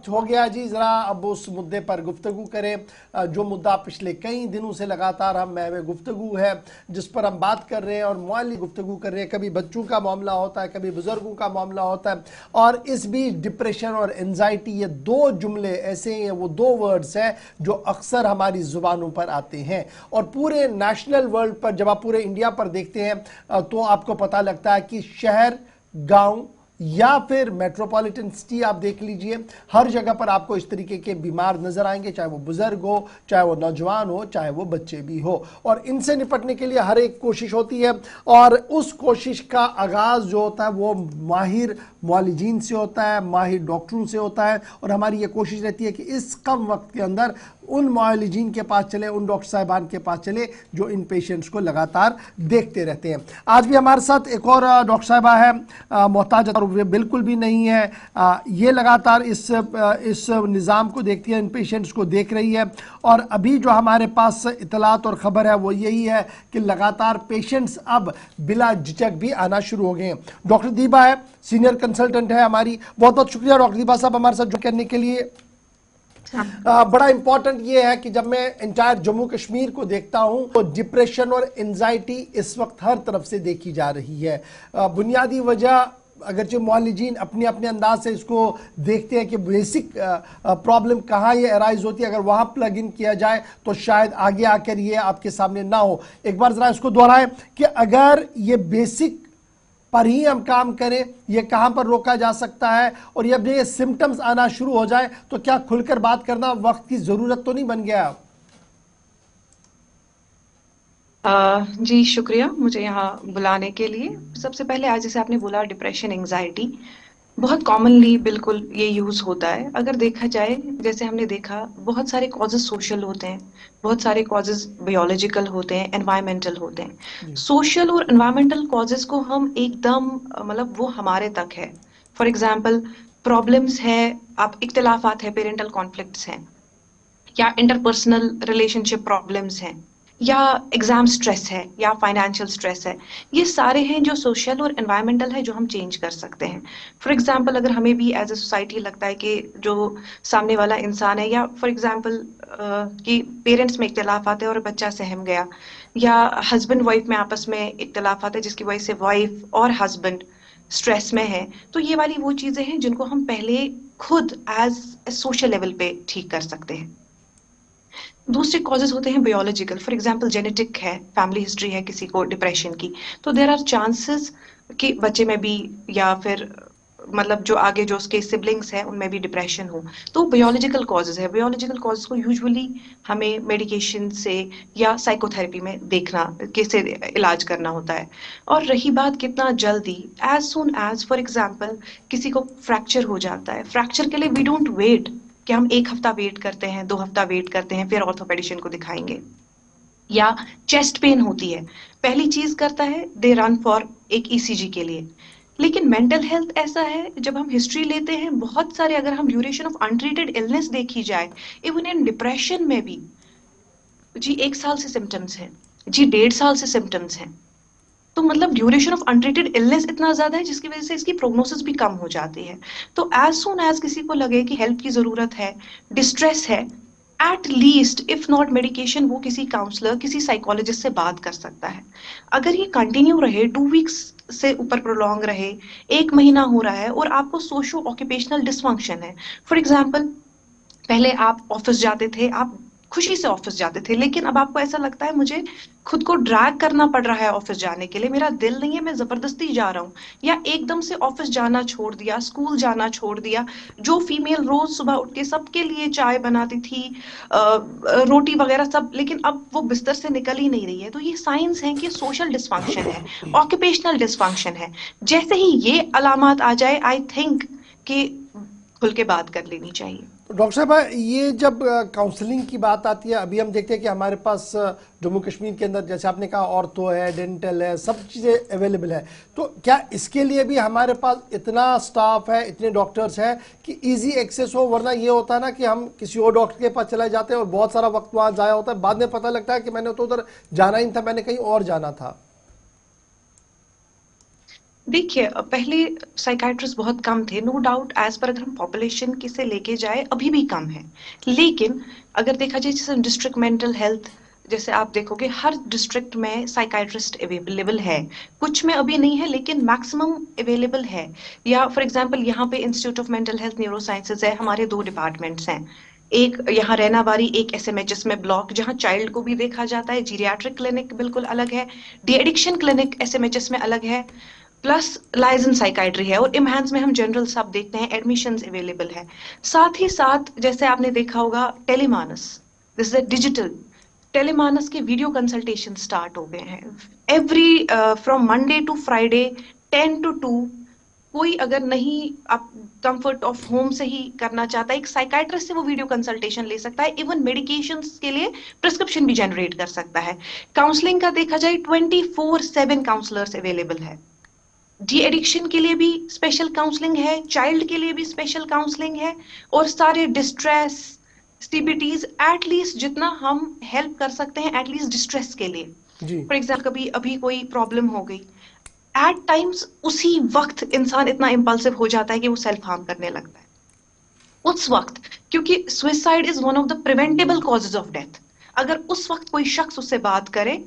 हो गया जी, जरा अब उस मुद्दे पर गुफ्तगू करें जो मुद्दा पिछले कई दिनों से लगातार हम में गुफ्तगू है, जिस पर हम बात कर रहे हैं और मौली गुफ्तगू कर रहे हैं। कभी बच्चों का मामला होता है, कभी बुजुर्गों का मामला होता है, और इस बीच डिप्रेशन और एंजाइटी, ये दो जुमले ऐसे हैं, वो दो वर्ड्स हैं जो अक्सर हमारी जुबानों पर आते हैं। और पूरे नेशनल वर्ल्ड पर, जब आप पूरे इंडिया पर देखते हैं तो आपको पता लगता है कि शहर, गांव या फिर मेट्रोपॉलिटन सिटी आप देख लीजिए, हर जगह पर आपको इस तरीके के बीमार नजर आएंगे, चाहे वो बुजुर्ग हो, चाहे वो नौजवान हो, चाहे वो बच्चे भी हो। और इनसे निपटने के लिए हर एक कोशिश होती है, और उस कोशिश का आगाज जो होता है वो माहिर मुआलिजीन से होता है, माहिर डॉक्टरों से होता है। और हमारी ये कोशिश रहती है कि इस कम वक्त के अंदर उन मुआलिजीन के पास चले, उन डॉक्टर साहिबान के पास चले जो इन पेशेंट्स को लगातार देखते रहते हैं। आज भी हमारे साथ एक और डॉक्टर साहिबा है, मोहताज, और वे बिल्कुल भी नहीं है, ये लगातार इस निज़ाम को देखती है, इन पेशेंट्स को देख रही है। और अभी जो हमारे पास इतलात और ख़बर है वो यही है कि लगातार पेशेंट्स अब बिला झिझक भी आना शुरू हो गए हैं। डॉक्टर दीबा है, सीनियर कंसल्टेंट है हमारी। बहुत बहुत शुक्रिया डॉक्टर दीबा साहब हमारे साथ जुड़ करने के लिए। बड़ा इंपॉर्टेंट ये है कि जब मैं एंटायर जम्मू कश्मीर को देखता हूं तो डिप्रेशन और एंजाइटी इस वक्त हर तरफ से देखी जा रही है। बुनियादी वजह, अगरचे मुआलिजीन अपने अपने अंदाज से इसको देखते हैं कि बेसिक प्रॉब्लम कहाँ ये अराइज होती है, अगर वहाँ प्लग इन किया जाए तो शायद आगे आकर ये आपके सामने ना हो। एक बार ज़रा इसको दोहराएं कि अगर ये बेसिक पर ही हम काम करें, ये कहाँ पर रोका जा सकता है, और जब ये सिम्टम्स आना शुरू हो जाए तो क्या खुलकर बात करना वक्त की ज़रूरत तो नहीं बन गया? जी शुक्रिया मुझे यहाँ बुलाने के लिए। सबसे पहले आज जैसे आपने बोला डिप्रेशन एंजाइटी बहुत कॉमनली बिल्कुल ये यूज होता है। अगर देखा जाए, जैसे हमने देखा, बहुत सारे कॉजेज सोशल होते हैं, बहुत सारे कॉजेज बायोलॉजिकल होते हैं, एनवायरमेंटल होते हैं। सोशल और एनवायरमेंटल कॉजेज को हम एकदम मतलब वो हमारे तक है। फॉर एग्जाम्पल प्रॉब्लम्स है, आप इख्तिलाफात है, पेरेंटल कॉन्फ्लिक्ट्स हैं, या इंटरपर्सनल रिलेशनशिप प्रॉब्लम्स हैं, या एग्जाम स्ट्रेस है, या फाइनेंशियल स्ट्रेस है। ये सारे हैं जो सोशल और एनवायरमेंटल है, जो हम चेंज कर सकते हैं। फॉर एग्जाम्पल अगर हमें भी एज ए सोसाइटी लगता है कि जो सामने वाला इंसान है, या फॉर एग्जाम्पल कि पेरेंट्स में इख्तिलाफ आते हैं और बच्चा सहम गया, या हस्बैंड वाइफ में आपस में इख्तिलाफ आते हैं जिसकी वजह से वाइफ और हस्बैंड स्ट्रेस में है, तो ये वाली वो चीजें हैं जिनको हम पहले खुद एज सोशल लेवल पे ठीक कर सकते हैं। दूसरे कॉजेज होते हैं बायोलॉजिकल। फॉर एग्जांपल जेनेटिक है, फैमिली हिस्ट्री है किसी को डिप्रेशन की, तो देयर आर चांसेस कि बच्चे में भी, या फिर मतलब जो आगे जो उसके सिबलिंग्स हैं उनमें भी डिप्रेशन हो। तो बायोलॉजिकल कॉजेज है। बायोलॉजिकल कॉजेज को यूजुअली हमें मेडिकेशन से या साइकोथेरेपी में देखना, कैसे इलाज करना होता है। और रही बात कितना जल्दी, as soon as for example किसी को फ्रैक्चर हो जाता है, फ्रैक्चर के लिए वी डोंट वेट कि हम 1 हफ्ता वेट करते हैं, 2 हफ्ता वेट करते हैं, फिर ऑर्थोपेडिशियन को दिखाएंगे। या चेस्ट पेन होती है, पहली चीज करता है दे रन फॉर एक ईसीजी के लिए। लेकिन मेंटल हेल्थ ऐसा है, जब हम हिस्ट्री लेते हैं बहुत सारे, अगर हम ड्यूरेशन ऑफ अनट्रीटेड इलनेस देखी जाए, इवन इन डिप्रेशन में भी जी 1 साल से सिम्टम्स हैं, जी 1.5 साल से सिम्टम्स हैं। तो मतलब ड्यूरेशन ऑफ अनट्रीटेड इलनेस इतना ज्यादा है जिसकी वजह से इसकी प्रोग्नोसिस भी कम हो जाती है। तो एज सून एज किसी को लगे कि हेल्प की जरूरत है, डिस्ट्रेस है, at least if not medication, वो किसी काउंसलर, किसी साइकोलॉजिस्ट से बात कर सकता है। अगर ये कंटिन्यू रहे, 2 वीक्स से ऊपर प्रोलॉन्ग रहे, 1 महीना हो रहा है, और आपको सोशो ऑक्यूपेशनल डिसफंक्शन है, फॉर एग्जाम्पल पहले आप ऑफिस जाते थे, आप खुशी से ऑफिस जाते थे, लेकिन अब आपको ऐसा लगता है मुझे खुद को ड्रैग करना पड़ रहा है ऑफिस जाने के लिए, मेरा दिल नहीं है, मैं जबरदस्ती जा रहा हूँ, या एकदम से ऑफिस जाना छोड़ दिया, स्कूल जाना छोड़ दिया। जो फीमेल रोज सुबह उठ के सबके लिए चाय बनाती थी, रोटी वगैरह सब, लेकिन अब वो बिस्तर से निकल ही नहीं रही है। तो ये साइंस हैं कि सोशल डिसफंक्शन है, ऑक्यूपेशनल डिसफंक्शन है। जैसे ही ये अलामत आ जाए, आई थिंक कि खुल के बात कर लेनी चाहिए। डॉक्टर साहब, ये जब काउंसलिंग की बात आती है, अभी हम देखते हैं कि हमारे पास जम्मू कश्मीर के अंदर, जैसे आपने कहा, ऑर्थो है, डेंटल है, सब चीज़ें अवेलेबल है, तो क्या इसके लिए भी हमारे पास इतना स्टाफ है, इतने डॉक्टर्स हैं कि इजी एक्सेस हो? वरना ये होता है ना कि हम किसी और डॉक्टर के पास चले जाते हैं और बहुत सारा वक्त वहाँ ज़ाया होता है, बाद में पता लगता है कि मैंने तो उधर जाना ही था, मैंने कहीं और जाना था। देखिए पहले साइकाइट्रिस्ट बहुत कम थे, नो डाउट, एज पर अगर हम पॉपुलेशन की से लेके जाए अभी भी कम है। लेकिन अगर देखा जाए जैसे डिस्ट्रिक्ट मेंटल हेल्थ, जैसे आप देखोगे हर डिस्ट्रिक्ट में साइकाइट्रिस्ट अवेलेबल है। कुछ में अभी नहीं है लेकिन मैक्सिमम अवेलेबल है। या फॉर एग्जांपल यहाँ पे institute of mental health neuro sciences है, हमारे दो डिपार्टमेंट्स हैं। एक यहाँ रैनाबारी, एक एसएमएचएस में ब्लॉक, जहाँ चाइल्ड को भी देखा जाता है। जीरियाट्रिक क्लिनिक बिल्कुल अलग है। डी एडिक्शन क्लिनिक एसएमएचएस में अलग है। प्लस लाइजन साइकाइट्री है, और इम्हांस में हम जनरल सब देखते हैं, एडमिशंस अवेलेबल है। साथ ही साथ जैसे आपने देखा होगा Telemanas, this is digital, Telemanas के वीडियो कंसल्टेशन स्टार्ट हो गए हैं every from Monday to Friday 10 to 2। कोई अगर नहीं आप कंफर्ट ऑफ होम से ही करना चाहता है, एक साइकाइट्रिस्ट से वो वीडियो कंसल्टेशन ले सकता है। इवन मेडिकेशंस के लिए प्रिस्क्रिप्शन भी जनरेट कर सकता है। काउंसलिंग का देखा जाए 24/7 काउंसलर्स अवेलेबल है। डी एडिक्शन के लिए भी स्पेशल काउंसलिंग है, चाइल्ड के लिए भी स्पेशल काउंसलिंग है, और सारे डिस्ट्रेस सीबीटीज एटलीस्ट जितना हम हेल्प कर सकते हैं एटलीस्ट डिस्ट्रेस के लिए। जी। फॉर एग्जाम्पल कभी अभी कोई प्रॉब्लम हो गई, एट टाइम्स उसी वक्त इंसान इतना इम्पल्सिव हो जाता है कि वो सेल्फ हार्म करने लगता है उस वक्त, क्योंकि suicide is one of the preventable causes of death. अगर उस वक्त कोई शख्स उससे बात करे,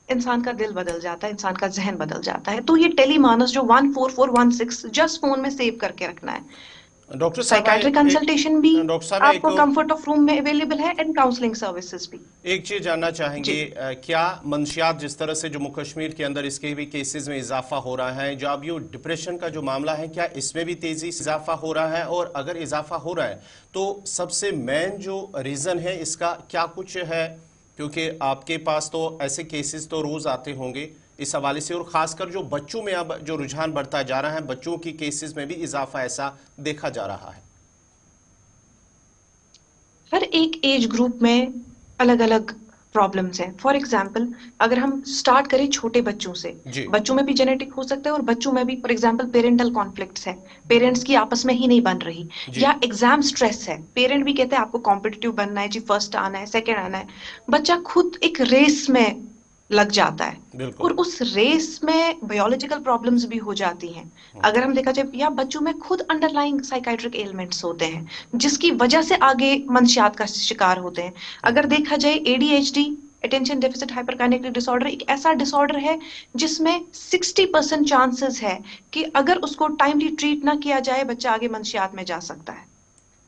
इंसान का दिल बदल जाता है, इंसान का जहन बदल जाता है। तो ये टेलीमानस जो 14416 जस्ट फोन में सेव करके रखना है। डॉक्टर साहब साइकाट्रिक कंसल्टेशन भी डॉक्टर साहब एक आपको कंफर्ट ऑफ रूम में अवेलेबल है, एंड काउंसलिंग सर्विसेज भी। एक चीज जानना चाहेंगे, जी। क्या मंशियात जिस तरह से जम्मू कश्मीर के अंदर इसके भी केसेस में इजाफा हो रहा है, जो अब ये डिप्रेशन का जो मामला है, क्या इसमें भी तेजी से इजाफा हो रहा है? और अगर इजाफा हो रहा है तो सबसे मेन जो रीजन है इसका क्या कुछ है? क्योंकि आपके पास तो ऐसे केसेस तो रोज आते होंगे इस हवाले से, और खासकर जो बच्चों में अब जो रुझान बढ़ता जा रहा है, बच्चों की केसेस में भी इजाफा ऐसा देखा जा रहा है। हर एक एज ग्रुप में अलग अलग प्रॉब्लम्स हैं। फॉर एग्जाम्पल अगर हम स्टार्ट करें छोटे बच्चों से, जी। बच्चों में भी जेनेटिक हो सकता है, और बच्चों में भी फॉर एग्जाम्पल पेरेंटल कॉन्फ्लिक्ट्स है, पेरेंट्स की आपस में ही नहीं बन रही, जी। या एग्जाम स्ट्रेस है, पेरेंट भी कहते हैं आपको कॉम्पिटिटिव बनना है जी, फर्स्ट आना है, सेकेंड आना है, बच्चा खुद एक रेस में लग जाता है, बिल्कुल। और उस रेस में बायोलॉजिकल प्रॉब्लम्स भी हो जाती हैं। अगर हम देखा जाए, या बच्चों में खुद अंडरलाइंग साइकाइट्रिक एलिमेंट्स होते हैं जिसकी वजह से आगे मंशियात का शिकार होते हैं। अगर देखा जाए ADHD, attention deficit hyperkinetic disorder, एक ऐसा डिसऑर्डर है जिसमें 60% चांसेस है कि अगर उसको टाइमली ट्रीट ना किया जाए बच्चा आगे मंशियात में जा सकता है।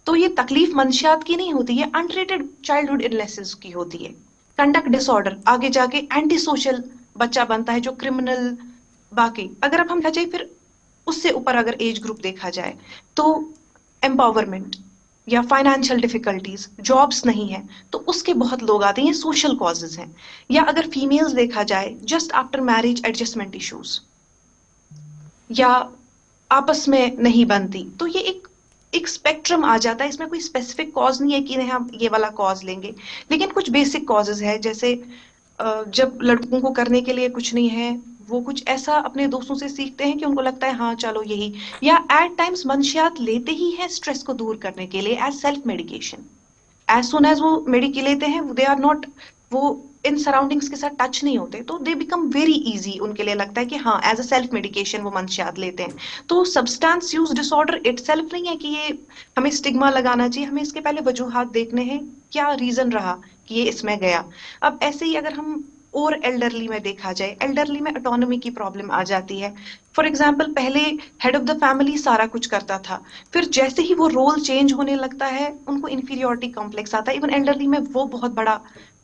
तो ये तकलीफ मंशियात की नहीं होती, ये अनट्रीटेड चाइल्डहुड इलनेसेस की होती है। कंडक्ट डिसऑर्डर, आगे जाके एंटी सोशल बच्चा बनता है जो क्रिमिनल। बाकी अगर अब हम देखा जाए फिर उससे ऊपर अगर एज ग्रुप देखा जाए तो एम्पावरमेंट या फाइनेंशियल डिफिकल्टीज, जॉब्स नहीं है तो उसके बहुत लोग आते हैं, ये सोशल कॉजेज हैं। या अगर फीमेल्स देखा जाए, just after marriage adjustment issues, या आपस में नहीं बनती, तो ये एक स्पेक्ट्रम आ जाता है। इसमें कोई स्पेसिफिक कॉज नहीं है कि नहीं हम ये वाला कॉज लेंगे, लेकिन कुछ बेसिक कॉजेज है। जैसे जब लड़कों को करने के लिए कुछ नहीं है, वो कुछ ऐसा अपने दोस्तों से सीखते हैं कि उनको लगता है हाँ चलो यही, या एट टाइम्स मंशियात लेते ही है स्ट्रेस को दूर करने के लिए as self medication. As soon as वो मेडिके लेते हैं, दे आर नॉट, वो इन सराउंडिंग्स के साथ टच नहीं होते, तो दे बिकम वेरी इजी, उनके लिए लगता है कि हाँ एज अ सेल्फ मेडिकेशन वो मंशियात लेते हैं। तो सब्सटेंस यूज डिसऑर्डर इटसेल्फ नहीं है कि ये हमें स्टिग्मा लगाना चाहिए, हमें इसके पहले वजूहात देखने हैं, क्या रीजन रहा कि ये इसमें गया। अब ऐसे ही अगर हम और एल्डरली में देखा जाए, एल्डरली में ऑटोनॉमी की प्रॉब्लम आ जाती है। फॉर एग्जाम्पल पहले हेड ऑफ द फैमिली सारा कुछ करता था, फिर जैसे ही वो रोल चेंज होने लगता है उनको इंफीरियोरिटी कॉम्प्लेक्स आता है। इवन एल्डरली में वो बहुत बड़ा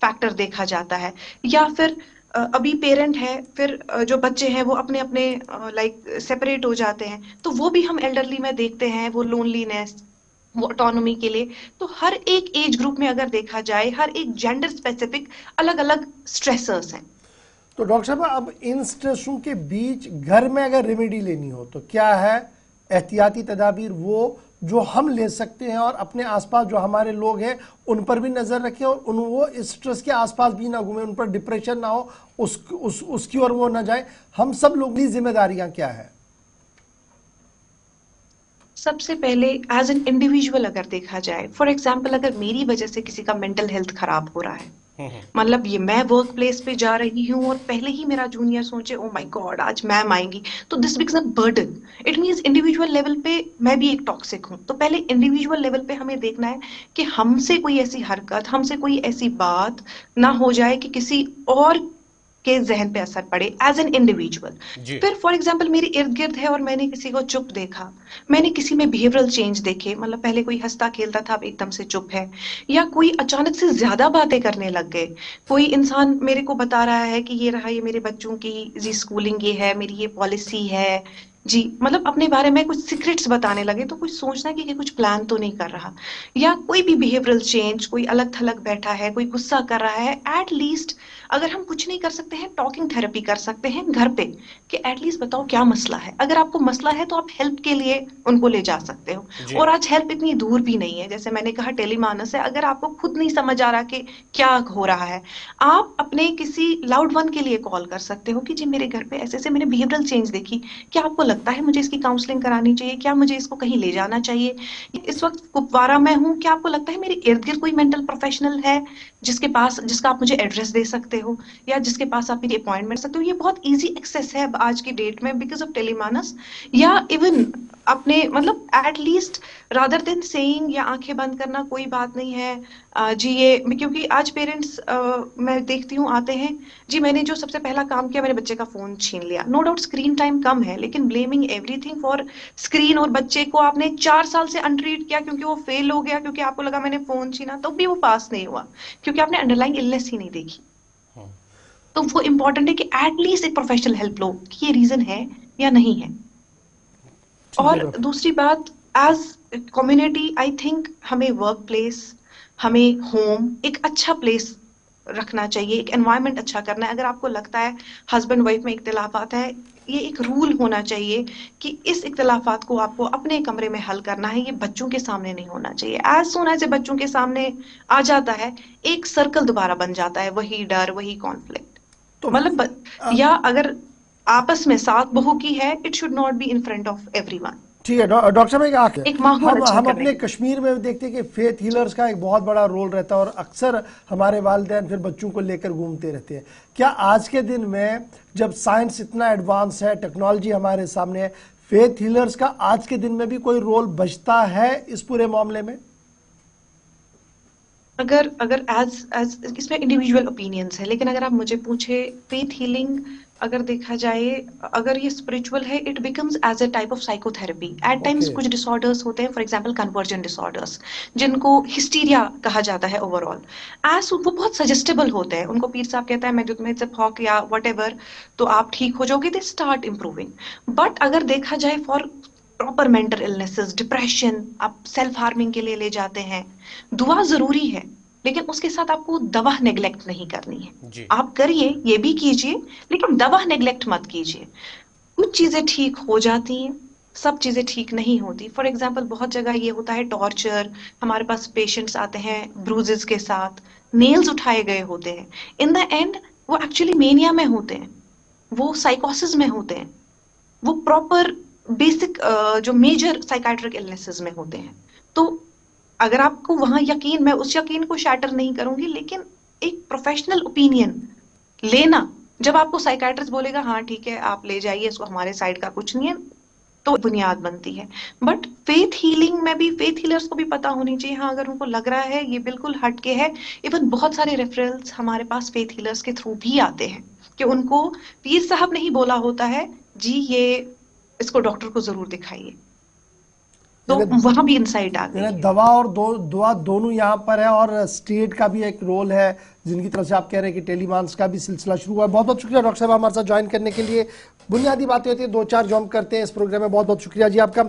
फैक्टर देखा जाता है। या फिर अभी पेरेंट है, फिर जो बच्चे हैं वो अपने अपने लाइक सेपरेट हो जाते हैं, तो वो भी हम एल्डरली में देखते हैं, वो लोनलीनेस, वो ऑटोनॉमी के लिए। तो हर एक एज ग्रुप में अगर देखा जाए, हर एक जेंडर स्पेसिफिक अलग अलग स्ट्रेसर्स हैं। तो डॉक्टर साहब, अब इन स्ट्रेसों के बीच घर में अगर रेमेडी लेनी हो तो क्या है एहतियाती तदाबीर वो जो हम ले सकते हैं, और अपने आसपास जो हमारे लोग हैं उन पर भी नज़र रखें, और वो इस स्ट्रेस के आसपास भी ना घूमें, उन पर डिप्रेशन ना हो, उसकी ओर वो ना जाए? हम सब लोगों की जिम्मेदारियां क्या है? सबसे पहले एज एन इंडिविजुअल अगर देखा जाए, फॉर एग्जाम्पल अगर मेरी वजह से किसी का मेंटल हेल्थ खराब हो रहा है, मतलब ये मैं वर्क प्लेस पे जा रही हूँ और पहले ही मेरा जूनियर सोचे ओ माय गॉड आज मैम आएंगी, तो this becomes a burden. It means individual level पे मैं भी एक टॉक्सिक हूँ। तो पहले इंडिविजुअल लेवल पे हमें देखना है कि हमसे कोई ऐसी हरकत, हमसे कोई ऐसी बात ना हो जाए कि किसी और के जहन पे असर पड़े एज एन इंडिविजुअल। जी। फिर फॉर एग्जाम्पल मेरे इर्द गिर्द है और मैंने किसी को चुप देखा, मैंने किसी में बिहेवियरल चेंज देखे, मतलब पहले कोई हंसता खेलता था अब एकदम से चुप है, या कोई अचानक से ज्यादा बातें करने लग गए, कोई इंसान मेरे को बता रहा है कि ये रहा, ये मेरे बच्चों की जी स्कूलिंग ये है, मेरी ये पॉलिसी है जी, मतलब अपने बारे में कुछ सीक्रेट्स बताने लगे, तो कुछ सोचना कि कुछ प्लान तो नहीं कर रहा। या कोई भी बिहेवियरल चेंज, कोई अलग थलग बैठा है, कोई गुस्सा कर रहा है, एट लीस्ट अगर हम कुछ नहीं कर सकते हैं टॉकिंग थेरेपी कर सकते हैं घर पे, कि एटलीस्ट बताओ क्या मसला है। अगर आपको मसला है तो आप हेल्प के लिए उनको ले जा सकते हो। जी। और आज हेल्प इतनी दूर भी नहीं है, जैसे मैंने कहा टेलीमानस है। अगर आपको खुद नहीं समझ आ रहा कि क्या हो रहा है, आप अपने किसी लाउड वन के लिए कॉल कर सकते हो कि जी मेरे घर पे ऐसे ऐसे मैंने बिहेवियरल चेंज देखी, क्या आपको लगता है मुझे इसकी काउंसलिंग करानी चाहिए, क्या मुझे इसको कहीं ले जाना चाहिए, इस वक्त कुपवारा में हूँ, क्या आपको लगता है मेरे इर्द गिर्द कोई मेंटल प्रोफेशनल है जिसका आप मुझे एड्रेस दे सकते हो, या जिसके पास आप मेरी अपॉइंटमेंट सकते हो। ये बहुत इजी एक्सेस है अब आज की डेट में बिकॉज ऑफ टेलीमानस। या इवन अपने मतलब at least rather than saying या आंखें बंद करना कोई बात नहीं है जी ये, क्योंकि आज पेरेंट्स मैं देखती हूँ आते हैं जी, मैंने जो सबसे पहला काम किया मैंने बच्चे का फोन छीन लिया। नो डाउट स्क्रीन टाइम कम है, लेकिन ब्लेमिंग एवरीथिंग फॉर स्क्रीन, और बच्चे को आपने 4 साल से अनट्रीट किया क्योंकि वो फेल हो गया, क्योंकि आपको लगा मैंने फोन छीना तो भी वो पास नहीं हुआ, क्योंकि आपने अंडरलाइंग इलनेस ही नहीं देखी। तो वो इंपॉर्टेंट है कि एटलीस्ट एक प्रोफेशनल हेल्प लो कि ये रीजन है या नहीं है। ठीक है और डॉक्टर। दूसरी बात, एज कम्युनिटी आई थिंक हमें वर्क प्लेस, हमें होम एक अच्छा प्लेस रखना चाहिए, एक एनवायरनमेंट अच्छा करना है। अगर आपको लगता है हस्बैंड वाइफ में इख्तिलाफात है, ये एक रूल होना चाहिए कि इस इख्तिलाफात को आपको अपने कमरे में हल करना है, ये बच्चों के सामने नहीं होना चाहिए। एज सुन एज बच्चों के सामने आ जाता है, एक सर्कल दोबारा बन जाता है, वही डर, वही कॉन्फ्लिक्ट। तो मतलब अ, या अगर आपस में सास बहू की है, it should not be in front of everyone. ठीक है डॉक्टर साहब, एक आखिर एक माहौल अच्छा हम करने अपने के लिए। कश्मीर में देखते हैं कि फेथ हीलर्स का एक बहुत बड़ा रोल रहता है और अक्सर हमारे वालिदैन फिर बच्चों को लेकर घूमते रहते हैं। क्या आज के दिन में जब साइंस इतना एडवांस है, टेक्नोलॉजी हमारे सामने है, फेथ हीलर्स का आज के दिन में भी कोई रोल बचता है इस पूरे मामले में? अगर अगर एज एज इसमें इंडिविजुअल ओपिनियंस है, लेकिन अगर आप मुझे पूछे फेथ हीलिंग, अगर देखा जाए, अगर ये स्पिरिचुअल है, it becomes as a type of psychotherapy at times. Okay. कुछ डिसऑर्डर्स होते हैं, फॉर एग्जांपल कन्वर्जन डिसऑर्डर्स, जिनको हिस्टीरिया कहा जाता है ओवरऑल, एज वो बहुत सजेस्टेबल होते हैं। उनको पीर साहब कहता है मैं दूध में से फॉक या वट तो आप ठीक हो जाओगे, दे स्टार्ट इम्प्रूविंग। बट अगर देखा जाए for proper mental illnesses, depression, आप सेल्फ हार्मिंग के लिए ले जाते हैं, दुआ जरूरी है, लेकिन उसके साथ आपको दवा नेग्लेक्ट नहीं करनी है। जी। आप करिए, ये भी कीजिए, लेकिन दवा नेग्लेक्ट मत कीजिए। कुछ चीजें ठीक हो जाती हैं, सब चीजें ठीक नहीं होती। फॉर एग्जाम्पल बहुत जगह ये होता है टॉर्चर, हमारे पास पेशेंट्स आते हैं ब्रूजेस के साथ, नेल्स उठाए गए होते हैं, इन द एंड वो एक्चुअली मेनिया में होते हैं, वो साइकोसिस में होते हैं, वो प्रॉपर बेसिक जो मेजर साइकाट्रिक इलनेसेस में होते हैं। तो अगर आपको वहां यकीन, मैं उस यकीन को शैटर नहीं करूंगी, लेकिन एक प्रोफेशनल ओपिनियन लेना, जब आपको साइकाट्रिस्ट बोलेगा हाँ ठीक है आप ले जाइए इसको, हमारे साइड का कुछ नहीं है, तो बुनियाद बनती है। बट फेथ हीलिंग में भी फेथ हीलर्स को भी पता होनी चाहिए, हाँ अगर उनको लग रहा है ये बिल्कुल हटके है। इवन बहुत सारे रेफरल्स हमारे पास फेथ हीलर्स के थ्रू भी आते हैं कि उनको पीर साहब ने ही बोला होता है जी ये इसको डॉक्टर को जरूर दिखाइए, तो यानी वहां भी इंसाइट आ गई है। दवा और दुआ दोनों यहाँ पर है और स्टेट का भी एक रोल है, जिनकी तरफ से आप कह रहे हैं कि टेलीमांस का भी सिलसिला शुरू हुआ है। बहुत बहुत शुक्रिया डॉक्टर साहब हमारे साथ ज्वाइन करने के लिए। बुनियादी बातें होती है, 2-4 जो हम करते हैं इस प्रोग्राम में। बहुत बहुत शुक्रिया जी आपका।